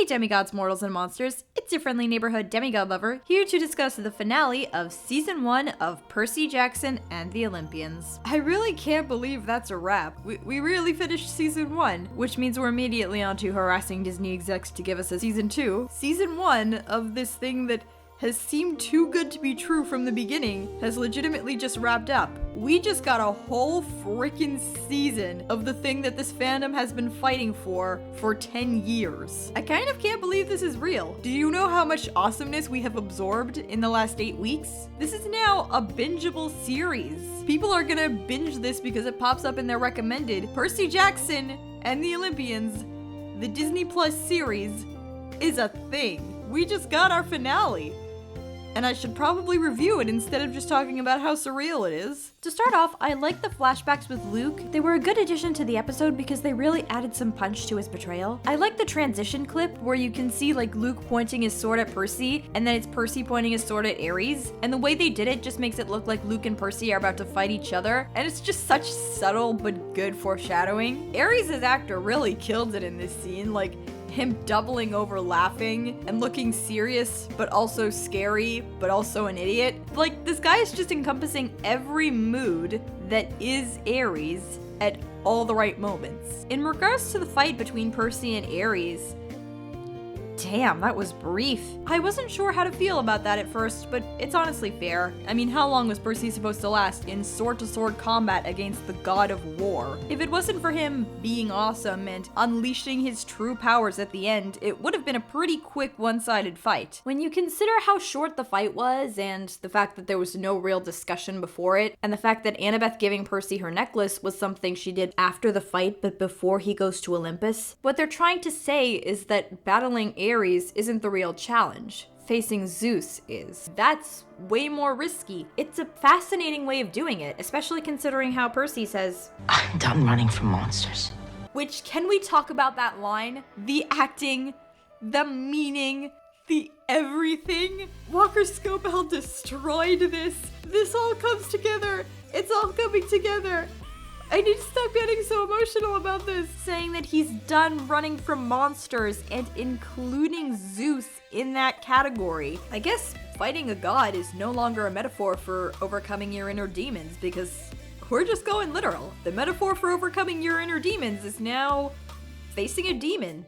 demigods, mortals, and monsters, it's your friendly neighborhood demigod lover, here to discuss the finale of Season 1 of Percy Jackson and the Olympians. I really can't believe that's a wrap. We really finished Season 1, which means we're immediately on to harassing Disney execs to give us a Season 2. Season 1 of this thing that has seemed too good to be true from the beginning has legitimately just wrapped up. We just got a whole freaking season of the thing that this fandom has been fighting for 10 years. I kind of can't believe this is real. Do you know how much awesomeness we have absorbed in the last 8 weeks? This is now a bingeable series. People are gonna binge this because it pops up in their recommended. Percy Jackson and the Olympians, the Disney Plus series, is a thing. We just got our finale. And I should probably review it instead of just talking about how surreal it is. To start off, I like the flashbacks with Luke. They were a good addition to the episode because they really added some punch to his betrayal. I like the transition clip where you can see like Luke pointing his sword at Percy, and then it's Percy pointing his sword at Ares. And the way they did it just makes it look like Luke and Percy are about to fight each other. And it's just such subtle but good foreshadowing. Ares' actor really killed it in this scene. Like, him doubling over laughing and looking serious, but also scary, but also an idiot. Like, this guy is just encompassing every mood that is Ares at all the right moments. In regards to the fight between Percy and Ares, damn, that was brief. I wasn't sure how to feel about that at first, but it's honestly fair. I mean, how long was Percy supposed to last in sword-to-sword combat against the god of war? If it wasn't for him being awesome and unleashing his true powers at the end, it would have been a pretty quick one-sided fight. When you consider how short the fight was, and the fact that there was no real discussion before it, and the fact that Annabeth giving Percy her necklace was something she did after the fight but before he goes to Olympus, what they're trying to say is that battling Ares isn't the real challenge. Facing Zeus is. That's way more risky. It's a fascinating way of doing it, especially considering how Percy says, "I'm done running from monsters." Which, can we talk about that line? The acting, the meaning, the everything? Walker Scobell destroyed this. This all comes together. It's all coming together. I need to stop getting so emotional about this. Saying that he's done running from monsters and including Zeus in that category. I guess fighting a god is no longer a metaphor for overcoming your inner demons because we're just going literal. The metaphor for overcoming your inner demons is now facing a demon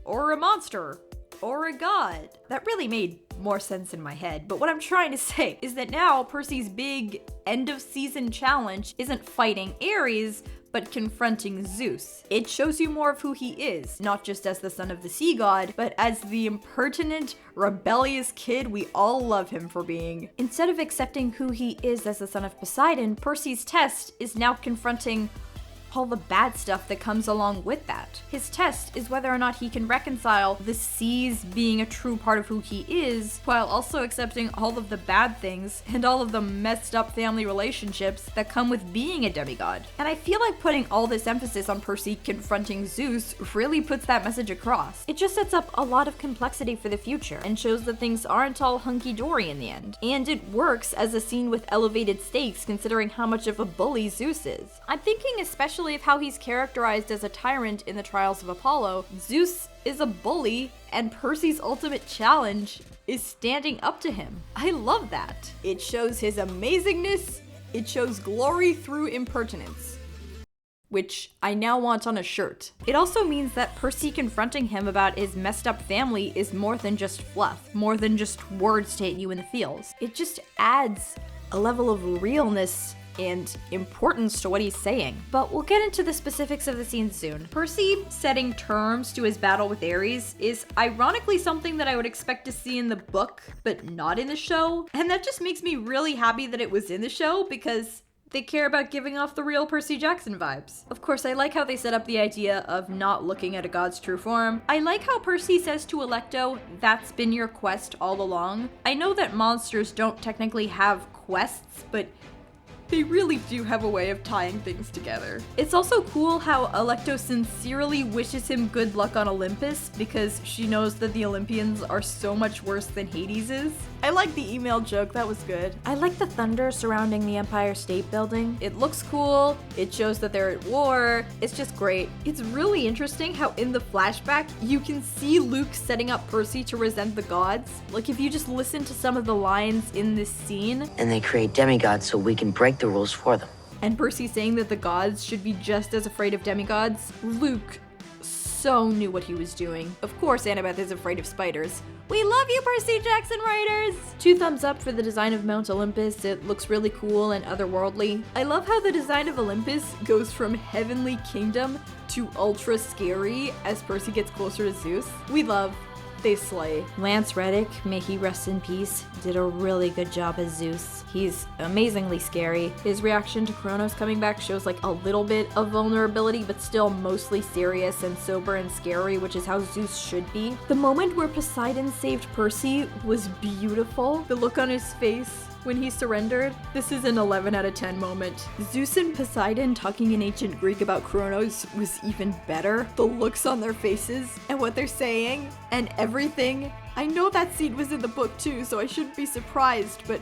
or a monster or a god. That really made more sense in my head, but what I'm trying to say is that now Percy's big end of season challenge isn't fighting Ares, but confronting Zeus. It shows you more of who he is, not just as the son of the sea god, but as the impertinent, rebellious kid we all love him for being. Instead of accepting who he is as the son of Poseidon, Percy's test is now confronting all the bad stuff that comes along with that. His test is whether or not he can reconcile the seas being a true part of who he is, while also accepting all of the bad things and all of the messed up family relationships that come with being a demigod. And I feel like putting all this emphasis on Percy confronting Zeus really puts that message across. It just sets up a lot of complexity for the future and shows that things aren't all hunky-dory in the end. And it works as a scene with elevated stakes considering how much of a bully Zeus is. I'm thinking especially of how he's characterized as a tyrant in the Trials of Apollo. Zeus is a bully, and Percy's ultimate challenge is standing up to him. I love that. It shows his amazingness, it shows glory through impertinence, which I now want on a shirt. It also means that Percy confronting him about his messed up family is more than just fluff, more than just words to hit you in the feels. It just adds a level of realness and importance to what he's saying. But we'll get into the specifics of the scene soon. Percy setting terms to his battle with Ares is ironically something that I would expect to see in the book, but not in the show. And that just makes me really happy that it was in the show because they care about giving off the real Percy Jackson vibes. Of course, I like how they set up the idea of not looking at a god's true form. I like how Percy says to Alecto, "That's been your quest all along." I know that monsters don't technically have quests, but they really do have a way of tying things together. It's also cool how Alecto sincerely wishes him good luck on Olympus because she knows that the Olympians are so much worse than Hades is. I like the email joke, that was good. I like the thunder surrounding the Empire State Building. It looks cool, it shows that they're at war, it's just great. It's really interesting how in the flashback, you can see Luke setting up Percy to resent the gods. Like if you just listen to some of the lines in this scene. And they create demigods so we can break the rules for them. And Percy saying that the gods should be just as afraid of demigods. Luke so knew what he was doing. Of course Annabeth is afraid of spiders. We love you, Percy Jackson writers! 2 thumbs up for the design of Mount Olympus. It looks really cool and otherworldly. I love how the design of Olympus goes from heavenly kingdom to ultra scary as Percy gets closer to Zeus. We love. They slay. Lance Reddick, may he rest in peace, did a really good job as Zeus. He's amazingly scary. His reaction to Kronos coming back shows like a little bit of vulnerability, but still mostly serious and sober and scary, which is how Zeus should be. The moment where Poseidon saved Percy was beautiful. The look on his face when he surrendered, this is an 11 out of 10 moment. Zeus and Poseidon talking in ancient Greek about Kronos was even better. The looks on their faces and what they're saying and everything. I know that scene was in the book too, so I shouldn't be surprised, but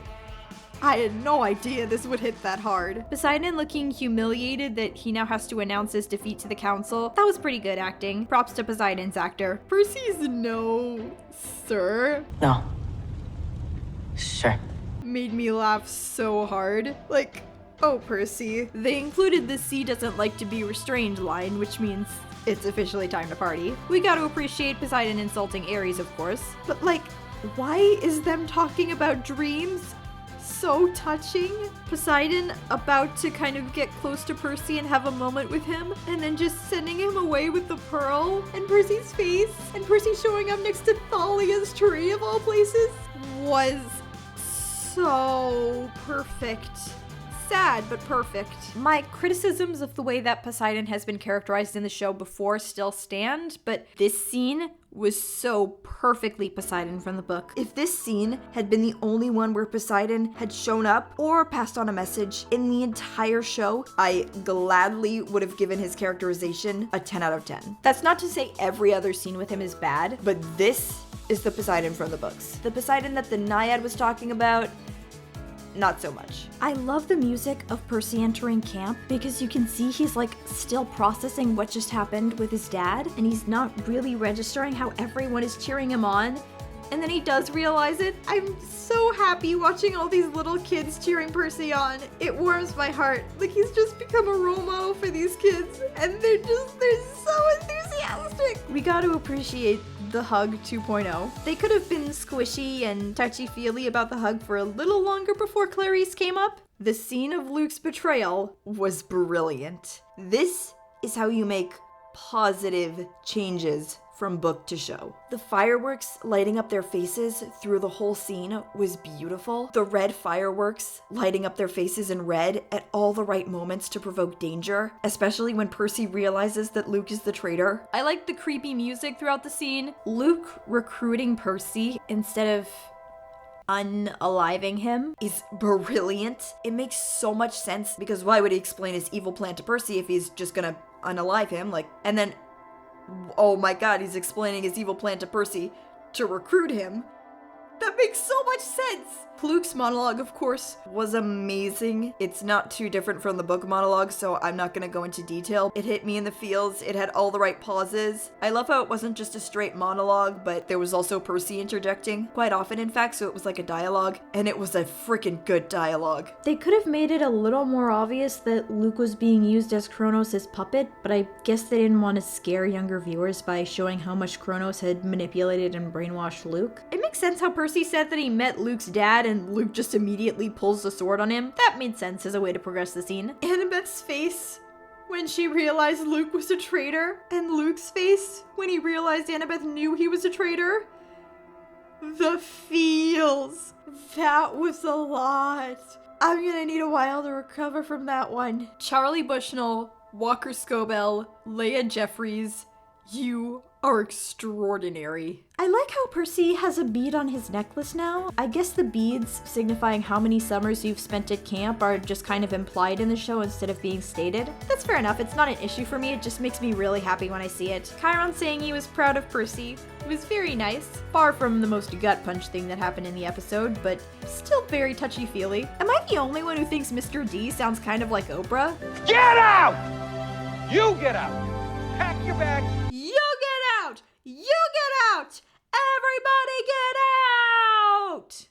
I had no idea this would hit that hard. Poseidon looking humiliated that he now has to announce his defeat to the council. That was pretty good acting. Props to Poseidon's actor. Percy's no, sir. No. Sure. Made me laugh so hard. Like, oh, Percy. They included the sea doesn't like to be restrained line, which means it's officially time to party. We gotta appreciate Poseidon insulting Ares, of course. But like, why is them talking about dreams so touching? Poseidon about to kind of get close to Percy and have a moment with him, and then just sending him away with the pearl, and Percy's face, and Percy showing up next to Thalia's tree of all places, was so perfect. Sad, but perfect. My criticisms of the way that Poseidon has been characterized in the show before still stand, but this scene was so perfectly Poseidon from the book. If this scene had been the only one where Poseidon had shown up or passed on a message in the entire show, I gladly would have given his characterization a 10 out of 10. That's not to say every other scene with him is bad, but this is the Poseidon from the books. The Poseidon that the Naiad was talking about, not so much. I love the music of Percy entering camp because you can see he's like still processing what just happened with his dad, and he's not really registering how everyone is cheering him on. And then he does realize it. I'm so happy watching all these little kids cheering Percy on. It warms my heart. Like he's just become a role model for these kids, and they're so enthusiastic. We got to appreciate the hug 2.0. They could have been squishy and touchy-feely about the hug for a little longer before Clarice came up. The scene of Luke's betrayal was brilliant. This is how you make positive changes from book to show. The fireworks lighting up their faces through the whole scene was beautiful. The red fireworks lighting up their faces in red at all the right moments to provoke danger, especially when Percy realizes that Luke is the traitor. I like the creepy music throughout the scene. Luke recruiting Percy instead of unaliving him is brilliant. It makes so much sense because why would he explain his evil plan to Percy if he's just gonna unalive him? And then oh my god, he's explaining his evil plan to Percy to recruit him. That makes so much sense! Luke's monologue, of course, was amazing. It's not too different from the book monologue, so I'm not gonna go into detail. It hit me in the feels, it had all the right pauses. I love how it wasn't just a straight monologue, but there was also Percy interjecting, quite often in fact, so it was like a dialogue, and it was a freaking good dialogue. They could have made it a little more obvious that Luke was being used as Kronos' puppet, but I guess they didn't want to scare younger viewers by showing how much Kronos had manipulated and brainwashed Luke. It makes sense how Percy said that he met Luke's dad and Luke just immediately pulls the sword on him. That made sense as a way to progress the scene. Annabeth's face when she realized Luke was a traitor, and Luke's face when he realized Annabeth knew he was a traitor. The feels. That was a lot. I'm gonna need a while to recover from that one. Charlie Bushnell, Walker Scobell, Leia Jeffries, You are extraordinary. I like how Percy has a bead on his necklace now. I guess the beads signifying how many summers you've spent at camp are just kind of implied in the show instead of being stated. That's fair enough, it's not an issue for me, it just makes me really happy when I see it. Chiron saying he was proud of Percy was very nice. Far from the most gut punch thing that happened in the episode, but still very touchy-feely. Am I the only one who thinks Mr. D sounds kind of like Oprah? Get out! You get out! Pack your bags! You get out! You get out! Everybody get out!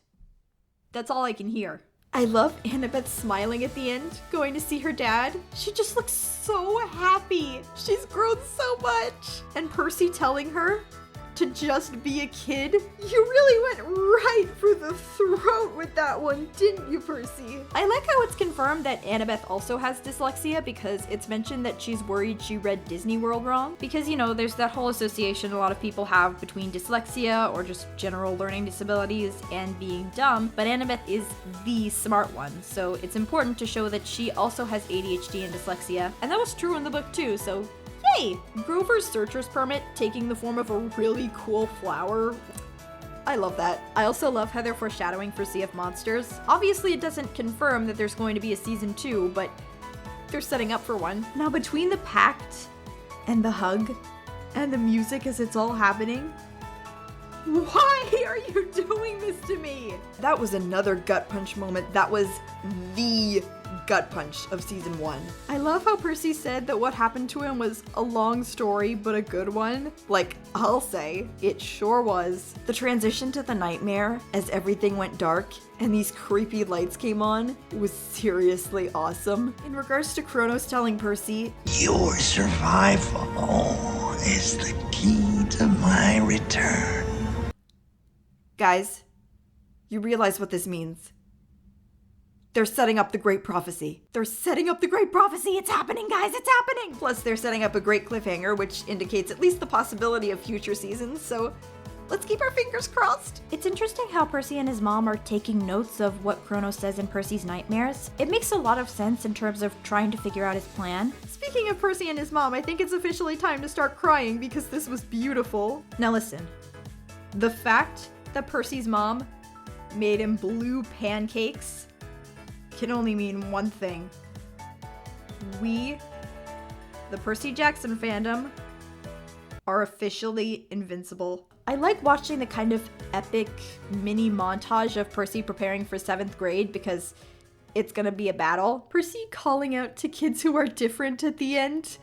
That's all I can hear. I love Annabeth smiling at the end, going to see her dad. She just looks so happy. She's grown so much. And Percy telling her to just be a kid. You really went right for the throat with that one, didn't you, Percy? I like how it's confirmed that Annabeth also has dyslexia because it's mentioned that she's worried she read Disney World wrong. Because, you know, there's that whole association a lot of people have between dyslexia or just general learning disabilities and being dumb, but Annabeth is the smart one, so it's important to show that she also has ADHD and dyslexia, and that was true in the book too, so yay! Grover's searcher's permit taking the form of a really cool flower. I love that. I also love how they're foreshadowing for Sea of Monsters. Obviously it doesn't confirm that there's going to be a season 2, but they're setting up for one. Now between the pact and the hug and the music as it's all happening, why are you doing this to me? That was another gut punch moment. That was the gut punch of season 1. I love how Percy said that what happened to him was a long story, but a good one. Like, I'll say, it sure was. The transition to the nightmare as everything went dark and these creepy lights came on was seriously awesome. In regards to Kronos telling Percy, your survival is the key to my return. Guys, you realize what this means. They're setting up the Great Prophecy. They're setting up the Great Prophecy! It's happening, guys! It's happening! Plus, they're setting up a great cliffhanger, which indicates at least the possibility of future seasons, so let's keep our fingers crossed. It's interesting how Percy and his mom are taking notes of what Kronos says in Percy's nightmares. It makes a lot of sense in terms of trying to figure out his plan. Speaking of Percy and his mom, I think it's officially time to start crying because this was beautiful. Now listen, the fact that Percy's mom made him blue pancakes can only mean one thing. We, the Percy Jackson fandom, are officially invincible. I like watching the kind of epic mini montage of Percy preparing for 7th grade because it's gonna be a battle. Percy calling out to kids who are different at the end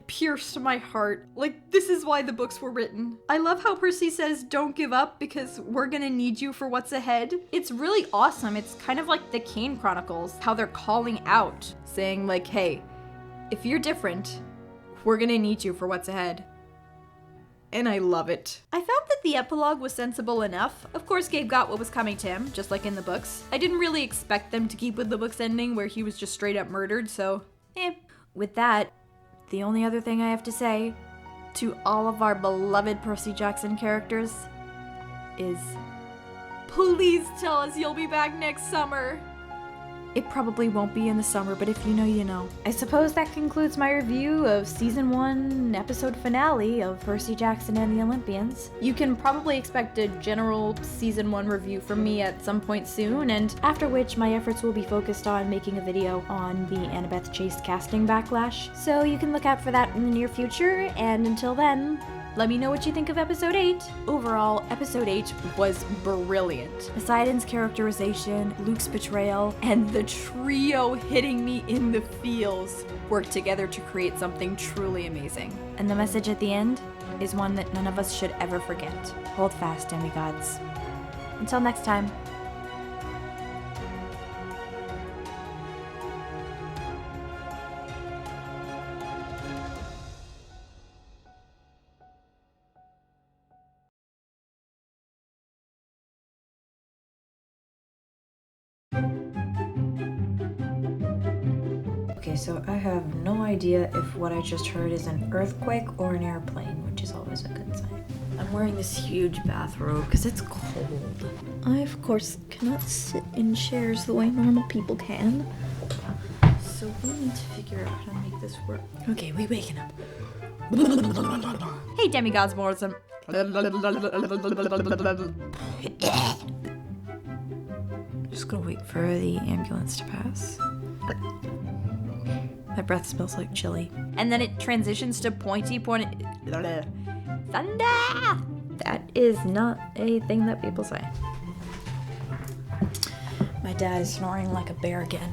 pierced my heart. Like, this is why the books were written. I love how Percy says, don't give up because we're gonna need you for what's ahead. It's really awesome. It's kind of like the Kane Chronicles, how they're calling out, saying like, hey, if you're different, we're gonna need you for what's ahead. And I love it. I found that the epilogue was sensible enough. Of course, Gabe got what was coming to him, just like in the books. I didn't really expect them to keep with the book's ending where he was just straight up murdered, so With that, the only other thing I have to say to all of our beloved Percy Jackson characters is, please tell us you'll be back next summer. It probably won't be in the summer, but if you know, you know. I suppose that concludes my review of Season 1 episode finale of Percy Jackson and the Olympians. You can probably expect a general Season 1 review from me at some point soon, and after which my efforts will be focused on making a video on the Annabeth Chase casting backlash. So you can look out for that in the near future, and until then, let me know what you think of Episode 8. Overall, Episode 8 was brilliant. Poseidon's characterization, Luke's betrayal, and the trio hitting me in the feels worked together to create something truly amazing. And the message at the end is one that none of us should ever forget. Hold fast, demigods. Until next time. Okay, so I have no idea if what I just heard is an earthquake or an airplane, which is always a good sign. I'm wearing this huge bathrobe because it's cold. I, of course, cannot sit in chairs the way normal people can. So we need to figure out how to make this work. Okay, we waking up. Hey, demigods, Morrison. Just gonna wait for the ambulance to pass. My breath smells like chili. And then it transitions to pointy. Thunder! That is not a thing that people say. My dad is snoring like a bear again.